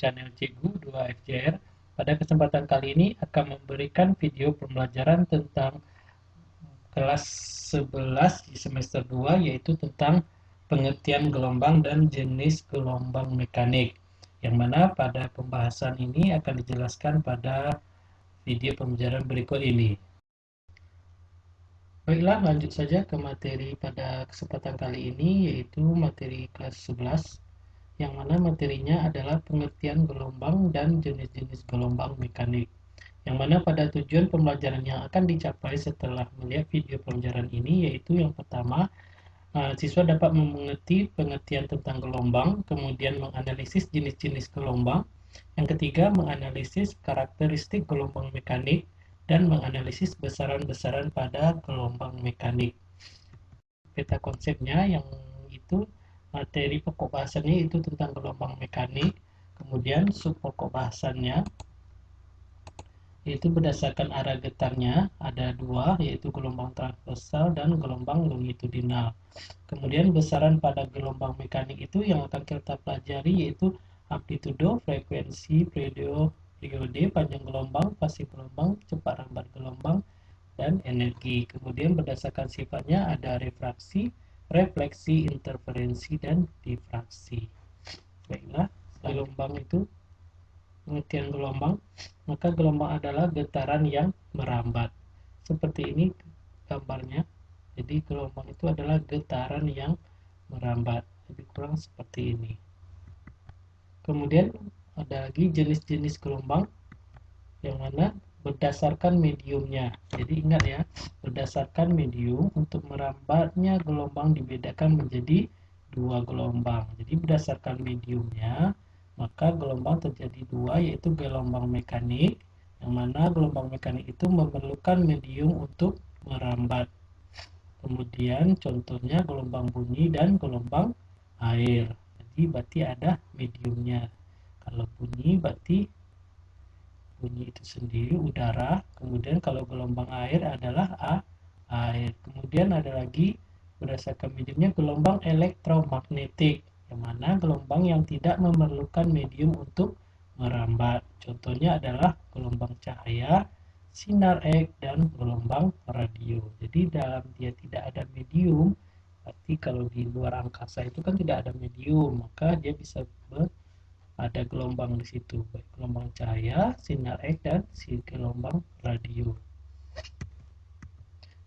channel Cikgu 2FJR. Pada kesempatan kali ini akan memberikan video pembelajaran tentang kelas 11 di semester 2, yaitu tentang pengertian gelombang dan jenis gelombang mekanik, yang mana pada pembahasan ini akan dijelaskan pada video pembelajaran berikut ini. Baiklah, lanjut saja ke materi pada kesempatan kali ini, yaitu materi kelas 11, yang mana materinya adalah pengertian gelombang dan jenis-jenis gelombang mekanik. Yang mana pada tujuan pembelajaran yang akan dicapai setelah melihat video pembelajaran ini, yaitu yang pertama, siswa dapat mengerti pengertian tentang gelombang, kemudian menganalisis jenis-jenis gelombang. Yang ketiga, menganalisis karakteristik gelombang mekanik, dan menganalisis besaran-besaran pada gelombang mekanik. Peta konsepnya yang itu materi pokok bahasannya itu tentang gelombang mekanik, kemudian sub pokok bahasannya yaitu berdasarkan arah getarnya ada dua, yaitu gelombang transversal dan gelombang longitudinal. Kemudian besaran pada gelombang mekanik itu yang akan kita pelajari yaitu amplitudo, frekuensi, periode, panjang gelombang, fase gelombang, cepat rambat gelombang, dan energi. Kemudian berdasarkan sifatnya ada refraksi, refleksi, interferensi, dan difraksi. Baiklah, gelombang itu pengertian gelombang, maka gelombang adalah getaran yang merambat. Seperti ini gambarnya. Jadi gelombang itu adalah getaran yang merambat. Lebih kurang seperti ini. Kemudian ada lagi jenis-jenis gelombang yang mana berdasarkan mediumnya. Jadi ingat ya, berdasarkan medium untuk merambatnya gelombang dibedakan menjadi dua gelombang. Jadi berdasarkan mediumnya, maka gelombang terjadi dua, yaitu gelombang mekanik, yang mana gelombang mekanik itu memerlukan medium untuk merambat. Kemudian contohnya gelombang bunyi dan gelombang air. Jadi berarti ada mediumnya. Kalau bunyi berarti bunyi itu sendiri udara. Kemudian kalau gelombang air adalah air. Kemudian ada lagi berdasarkan mediumnya gelombang elektromagnetik, yang mana gelombang yang tidak memerlukan medium untuk merambat. Contohnya adalah gelombang cahaya, sinar X, dan gelombang radio. Jadi dalam dia tidak ada medium, berarti kalau di luar angkasa itu kan tidak ada medium, maka dia bisa ada gelombang di situ, baik gelombang cahaya, sinar X, dan gelombang radio.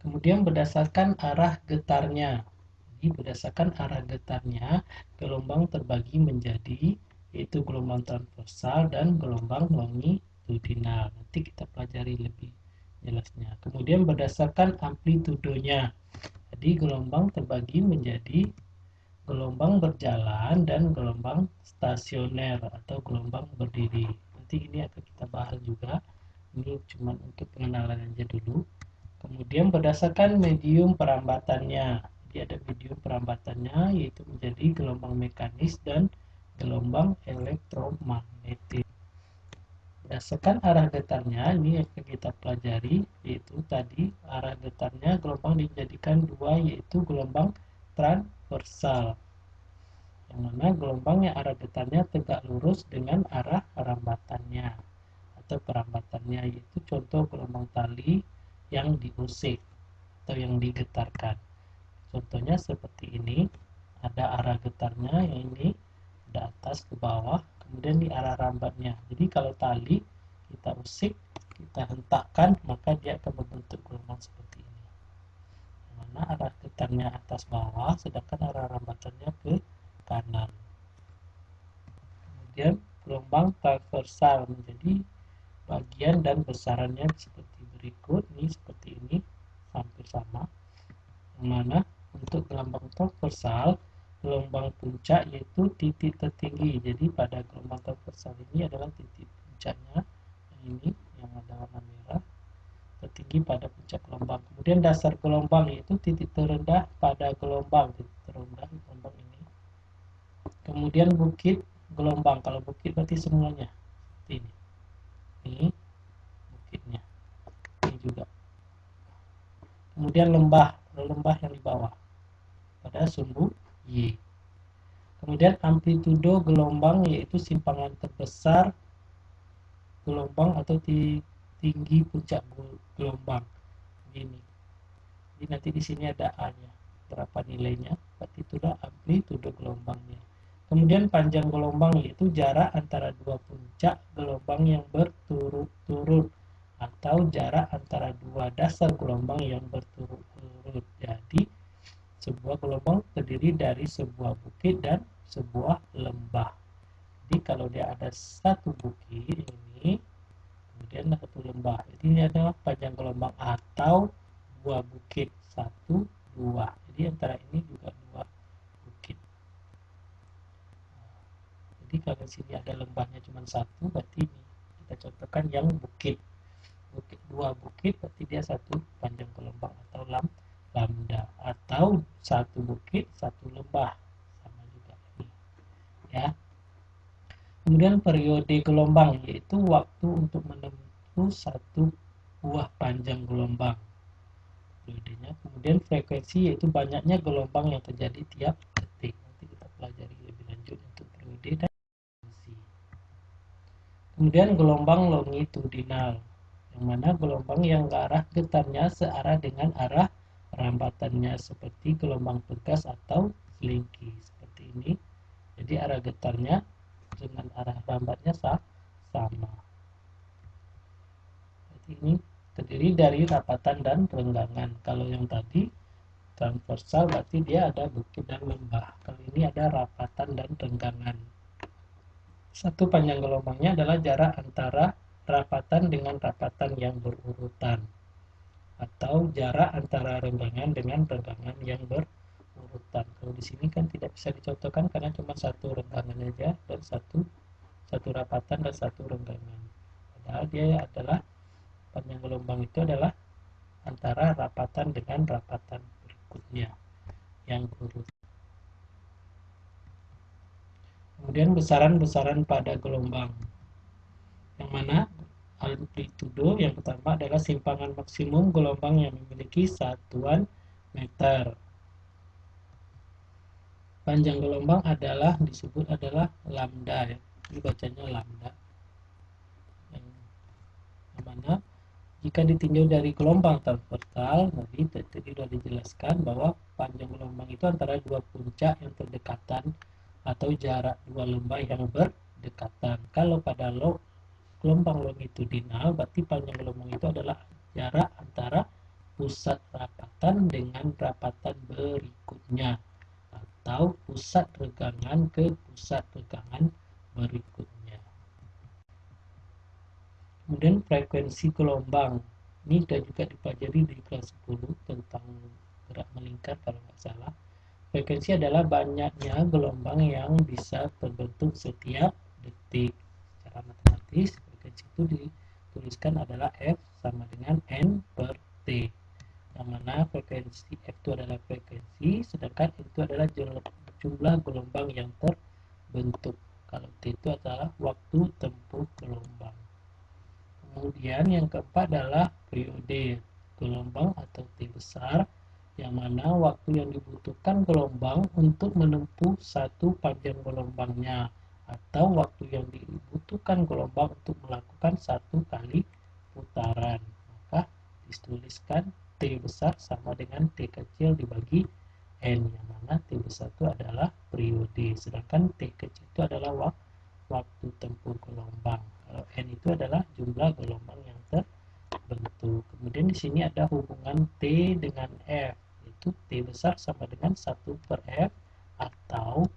Kemudian berdasarkan arah getarnya. Jadi berdasarkan arah getarnya, gelombang terbagi menjadi yaitu gelombang transversal dan gelombang longitudinal. Nanti kita pelajari lebih jelasnya. Kemudian berdasarkan amplitudonya. Jadi gelombang terbagi menjadi gelombang berjalan dan gelombang stasioner atau gelombang berdiri. Nanti ini akan kita bahas juga. Ini cuma untuk pengenalan aja dulu. Kemudian berdasarkan medium perambatannya. Jadi ada medium perambatannya yaitu menjadi gelombang mekanis dan gelombang elektromagnetik. Berdasarkan arah getarnya, ini akan kita pelajari, yaitu tadi arah getarnya gelombang dijadikan dua, yaitu gelombang transversal, yang mana gelombang yang arah getarnya tegak lurus dengan arah rambatannya atau perambatannya, yaitu contoh gelombang tali yang diusik atau yang digetarkan. Contohnya seperti ini, ada arah getarnya yang ini ada atas ke bawah, kemudian di arah rambatnya. Jadi kalau tali kita usik, kita hentakkan, maka dia akan membentuk gelombang seperti ini. Mana arah getarnya atas bawah, sedangkan arah rambatannya ke kanan. Kemudian gelombang transversal menjadi bagian dan besarannya seperti berikut. Ini seperti ini, hampir sama. Yang mana untuk gelombang transversal, gelombang puncak yaitu titik tertinggi. Jadi pada gelombang transversal ini adalah titik puncaknya, yang ini yang ada warna merah, tertinggi pada puncak gelombang. Kemudian dasar gelombang yaitu titik terendah pada gelombang, titik terendah gelombang ini. Kemudian bukit gelombang, kalau bukit berarti semuanya seperti ini. Ini bukitnya, ini juga. Kemudian lembah yang di bawah pada sumbu Y. Kemudian amplitudo gelombang yaitu simpangan terbesar gelombang atau tinggi puncak gelombang. Ini. Jadi nanti di sini ada A-nya. Berapa nilainya? Berarti itulah amplitudo gelombangnya. Kemudian panjang gelombang yaitu jarak antara dua puncak gelombang yang berturut-turut atau jarak antara dua dasar gelombang yang berturut-turut. Jadi sebuah gelombang terdiri dari sebuah bukit dan sebuah lembah. Jadi kalau dia ada satu bukit ini, kemudian satu lembah. Jadi ini adalah panjang gelombang atau dua bukit. Satu, dua. Jadi antara ini juga dua bukit. Jadi kalau sini ada lembahnya cuma satu, berarti ini kita contohkan yang bukit. Dua bukit berarti dia satu panjang gelombang atau lambda, atau satu bukit satu lembah, sama juga ini ya. Kemudian periode gelombang yaitu waktu untuk menempuh satu buah panjang gelombang periodenya. Kemudian frekuensi yaitu banyaknya gelombang yang terjadi tiap detik. Nanti kita pelajari lebih lanjut untuk periode dan frekuensi. Kemudian gelombang longitudinal, yang mana gelombang yang arah getarnya searah dengan arah rambatannya, seperti gelombang tugas atau selingki seperti ini. Jadi arah getarnya dengan arah rambatnya sama. Jadi ini terdiri dari rapatan dan renggangan. Kalau yang tadi transversal berarti dia ada bukit dan lembah. Kalau ini ada rapatan dan renggangan. Satu panjang gelombangnya adalah jarak antara rapatan dengan rapatan yang berurutan, atau jarak antara renggangan dengan renggangan yang berurutan. Kalau di sini kan tidak bisa dicontohkan karena cuma satu renggangan aja dan satu rapatan dan satu renggangan. Padahal dia adalah panjang gelombang itu adalah antara rapatan dengan rapatan berikutnya yang berurutan. Kemudian besaran-besaran pada gelombang, yang mana amplitudo yang pertama adalah simpangan maksimum gelombang yang memiliki satuan meter. Panjang gelombang adalah disebut adalah lambda ya. Ini bacanya lambda. Yang mana jika ditinjau dari gelombang transversal, tadi sudah dijelaskan bahwa panjang gelombang itu antara dua puncak yang berdekatan atau jarak dua lembah yang berdekatan. Kalau pada gelombang longitudinal, berarti panjang gelombang itu adalah jarak antara pusat rapatan dengan rapatan berikutnya, atau pusat regangan ke pusat regangan berikutnya. Kemudian frekuensi gelombang, ini sudah juga dipelajari di kelas 10 tentang gerak melingkar kalau nggak salah. Frekuensi adalah banyaknya gelombang yang bisa terbentuk setiap detik. Secara matematis, frekuensi itu dituliskan adalah F sama dengan N per T. Yang mana frekuensi F itu adalah frekuensi, sedangkan N itu adalah jumlah gelombang yang terbentuk. Kalau T itu adalah waktu tempuh gelombang. Kemudian yang keempat adalah periode gelombang atau T besar, yang mana waktu yang dibutuhkan gelombang untuk menempuh satu panjang gelombangnya, atau waktu yang dibutuhkan gelombang untuk melakukan satu kali putaran. Maka dituliskan T besar sama dengan T kecil dibagi N, yang mana T besar itu adalah periode, sedangkan T kecil itu adalah waktu tempuh gelombang. Kalau N itu adalah jumlah gelombang yang terbentuk. Kemudian di sini ada hubungan T dengan F, yaitu T besar sama dengan 1 per F atau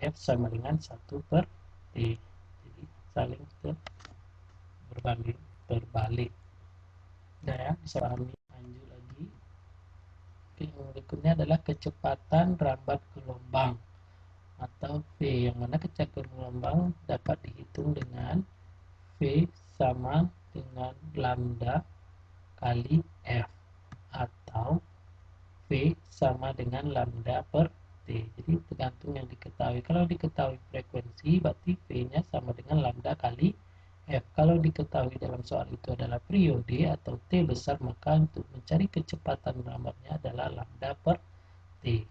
F sama dengan 1 per T. Jadi saling berbalik. Nah ya, bisa pahami. Lanjut lagi. Yang berikutnya adalah kecepatan rambat gelombang atau V, yang mana kecepatan gelombang dapat dihitung dengan V sama dengan lambda kali F, atau V sama dengan lambda per T. Jadi tergantung yang diketahui. Kalau diketahui frekuensi, berarti V-nya sama dengan lambda kali F. Kalau diketahui dalam soal itu adalah periode atau T besar, maka untuk mencari kecepatan rambatnya adalah lambda per T.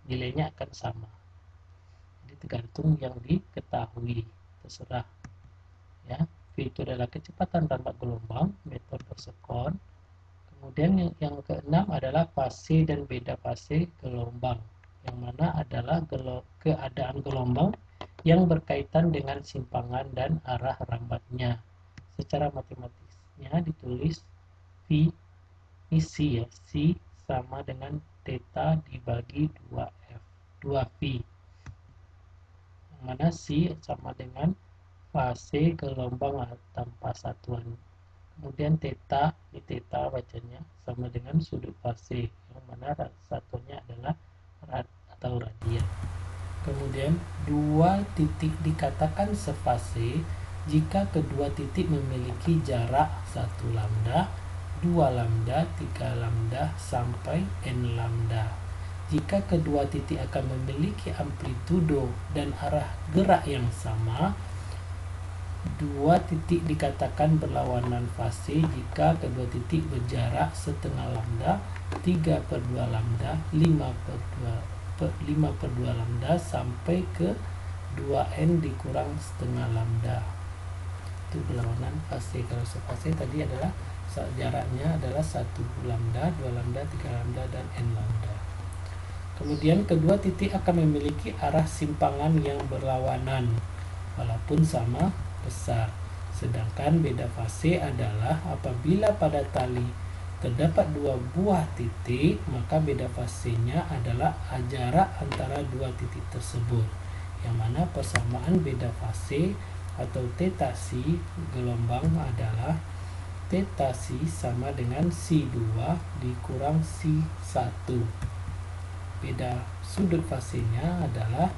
Nilainya akan sama. Jadi tergantung yang diketahui, terserah ya. V itu adalah kecepatan rambat gelombang, metode sekon. Kemudian yang keenam adalah fase dan beda fase gelombang, yang mana adalah keadaan gelombang yang berkaitan dengan simpangan dan arah rambatnya. Secara matematisnya ditulis V ini C ya, C sama dengan theta dibagi 2F, 2V, yang mana C sama dengan fase gelombang tanpa satuan. Kemudian theta, di theta bacanya sama dengan sudut fase, yang mana satunya adalah rad atau radian. Kemudian dua titik dikatakan sefase jika kedua titik memiliki jarak 1 lambda, 2 lambda, 3 lambda sampai n lambda. Jika kedua titik akan memiliki amplitudo dan arah gerak yang sama, dua titik dikatakan berlawanan fase jika kedua titik berjarak setengah lambda, 3/2 lambda, 5/2 lambda sampai ke 2n dikurang setengah lambda. Itu berlawanan fase. Kalau sefase tadi adalah jaraknya adalah 1 lambda, 2 lambda, 3 lambda, dan n lambda. Kemudian kedua titik akan memiliki arah simpangan yang berlawanan walaupun sama besar. Sedangkan beda fase adalah apabila pada tali terdapat dua buah titik, maka beda fasenya adalah jarak antara dua titik tersebut, yang mana persamaan beda fase atau theta C gelombang adalah theta C sama dengan C2 dikurang C1. Beda sudut fasenya adalah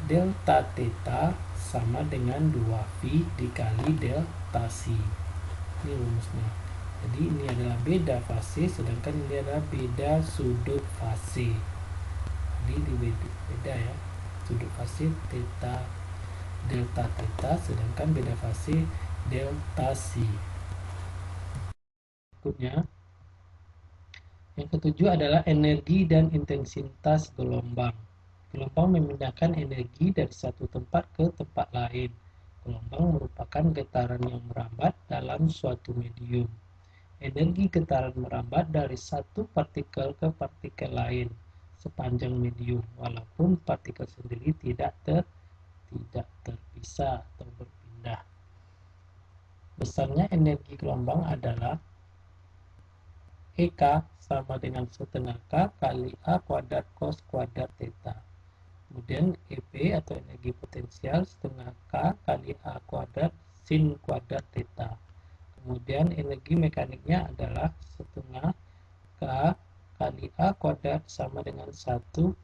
delta theta sama dengan 2V dikali delta C. Ini rumusnya. Jadi ini adalah beda fase, sedangkan ini adalah beda sudut fase. Jadi beda ya, sudut fase theta, delta theta, sedangkan beda fase delta C. Berikutnya, yang ketujuh adalah energi dan intensitas gelombang. Gelombang memindahkan energi dari satu tempat ke tempat lain. Gelombang merupakan getaran yang merambat dalam suatu medium. Energi getaran merambat dari satu partikel ke partikel lain sepanjang medium, walaupun partikel sendiri tidak terpisah atau berpindah. Besarnya energi gelombang adalah EK sama dengan setengah K kali A kuadrat cos kuadrat theta. Kemudian EP atau energi potensial setengah K kali A kuadrat sin kuadrat theta. Kemudian energi mekaniknya adalah setengah K kali A kuadrat sama dengan 1/2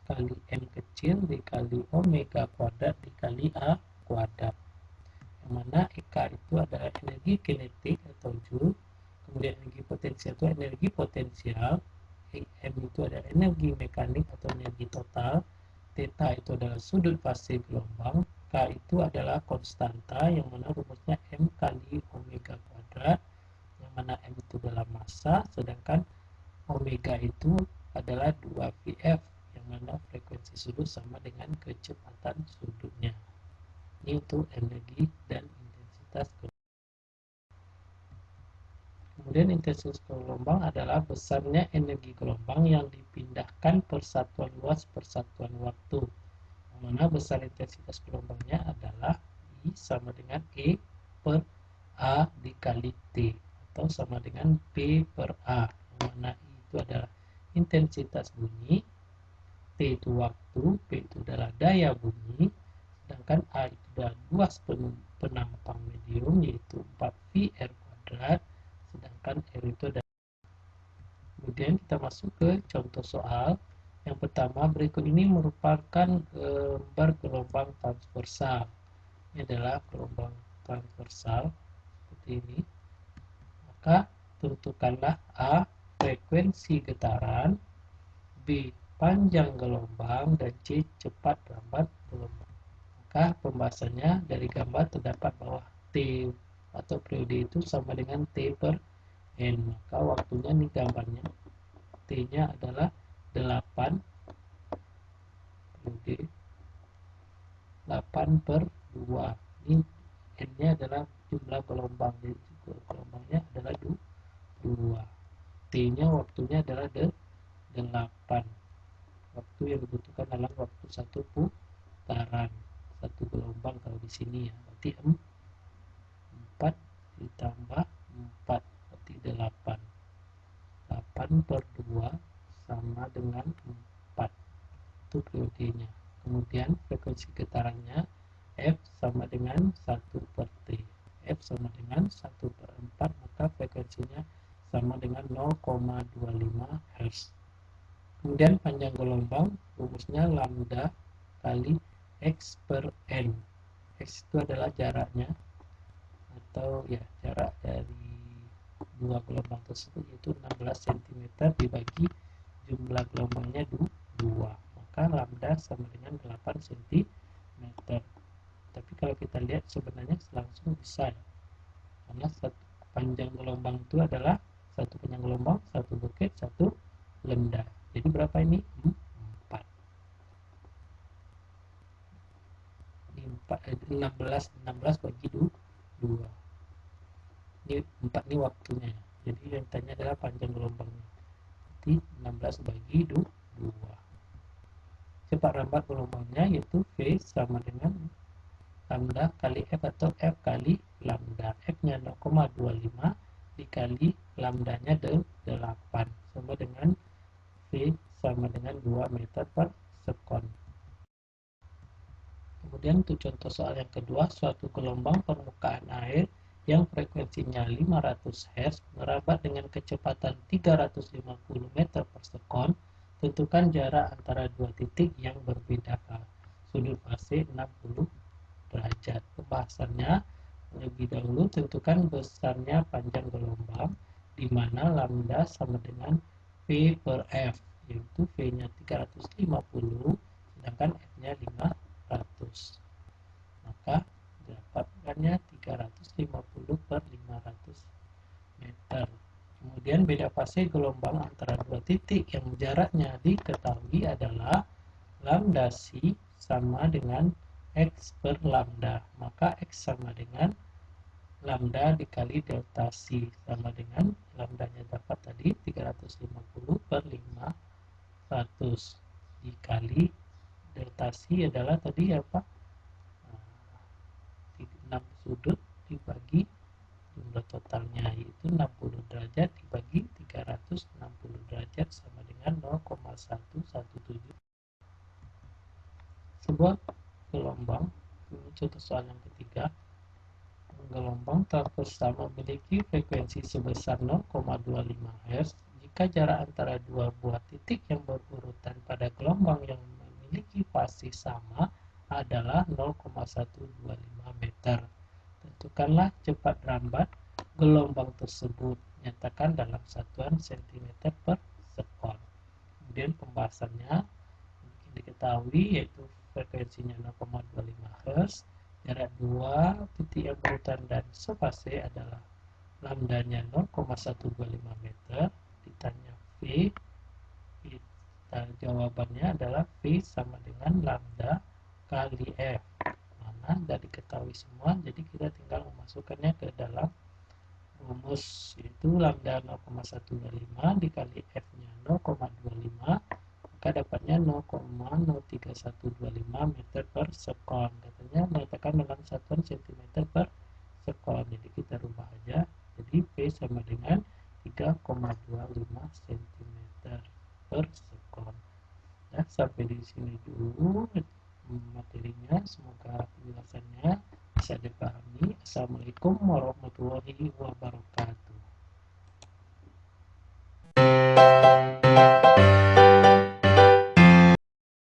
kali M kecil dikali omega kuadrat dikali A kuadrat. Yang mana EK itu adalah energi kinetik atau Joule. Kemudian energi potensial itu energi potensial, M itu adalah energi mekanik atau energi total, theta itu adalah sudut fase gelombang, K itu adalah konstanta yang mana rumusnya M kali omega kuadrat, yang mana M itu adalah massa, sedangkan omega itu adalah 2VF, yang mana frekuensi sudut sama dengan kecepatan sudutnya. Ini untuk energi dan intensitas gelombang. Kemudian intensitas gelombang adalah besarnya energi gelombang yang dipindahkan persatuan luas persatuan waktu. Yang mana besar intensitas gelombangnya adalah I sama dengan E per A dikali T atau sama dengan P per A. Yang mana I itu adalah intensitas bunyi, T itu waktu, P itu adalah daya bunyi, sedangkan A itu adalah luas penampang medium yaitu 4VR kuadrat, sedangkan R itu ada. Kemudian kita masuk ke contoh soal. Yang pertama, berikut ini merupakan gambar gelombang transversal. Ini adalah gelombang transversal seperti ini. Maka tentukanlah A frekuensi getaran, B panjang gelombang, dan C cepat rambat gelombang. Maka pembahasannya dari gambar terdapat bahwa T atau periode itu sama dengan T per N. Maka waktunya nih gambarnya T nya adalah 8 periode 8/2. Ini N-nya adalah jumlah gelombang, jadi gelombangnya adalah 2. T-nya waktunya adalah 8. Waktu yang dibutuhkan dalam waktu satu putaran satu gelombang kalau di sini ya. Berarti 4 ditambah 4 berarti 8. 8/2 sama dengan 4. Itu periodenya. Kemudian frekuensi getarannya F sama dengan 1/T. F sama dengan 1/4, maka frekuensinya sama dengan 0,25 Hz. Kemudian panjang gelombang rumusnya lambda kali X per N. X itu adalah jaraknya, atau ya jarak dari dua gelombang tersebut, yaitu 16 cm dibagi jumlah gelombangnya 2, maka lambda sama dengan 8 cm. Tapi kalau kita lihat sebenarnya langsung bisa ya, karena panjang gelombang itu adalah satu panjang gelombang, satu bukit, satu lembda. Jadi berapa ini? 4. 16 bagi 2. Ini 4 ini waktunya. Jadi yang tanya adalah panjang gelombangnya. Jadi 16 bagi 2. Cepat rambat gelombangnya yaitu V sama dengan lambda kali F atau F kali lambda. F-nya 0,25 dikali lambdanya 8 sama dengan V sama dengan 2 meter per sekon. Kemudian untuk contoh soal yang kedua, suatu gelombang permukaan air yang frekuensinya 500 Hz merambat dengan kecepatan 350 meter per sekon. Tentukan jarak antara dua titik yang berbeda sudut fase 60 derajat. Pembahasannya, lebih dahulu tentukan besarnya panjang gelombang di mana lambda sama dengan V per F, yaitu V-nya 350 sedangkan F-nya 500. Maka dapatkannya 350 per 500 meter. Kemudian beda fase gelombang antara dua titik yang jaraknya diketahui adalah lambda C sama dengan X per lambda. Maka X sama dengan lambda dikali delta C sama dengan lambdanya dapat tadi 350 per 500 dikali delta C adalah tadi apa? 6 sudut dibagi jumlah totalnya yaitu 60 derajat dibagi 360 derajat sama dengan 0,117. Sebuah gelombang, contoh soal yang ketiga, gelombang terpesat memiliki frekuensi sebesar 0,25 Hz jika jarak antara dua buah titik yang berurutan pada gelombang yang memiliki fase sama adalah 0,125 meter. Tentukanlah cepat rambat gelombang tersebut. Nyatakan dalam satuan cm per sekon. Kemudian pembahasannya mungkin diketahui yaitu frekuensinya 0,25 Hz, jarak dua titik yang berurutan dan sefase adalah lambdanya 0,125 meter. Ditanya V, jawabannya adalah V sama dengan lambda kali F. Mana sudah diketahui semua, jadi kita tinggal memasukkannya ke dalam rumus, yaitu lambda 0,125 dikali F-nya 0,25, maka dapatnya 0,03125 meter per sekon. Katanya menyatakan dalam satuan cm per sekon, jadi kita rubah aja, jadi P sama dengan 3,25 cm per sekon. Nah, sampai di sini dulu materinya, semoga penjelasannya bisa dipahami. Assalamualaikum warahmatullahi wabarakatuh.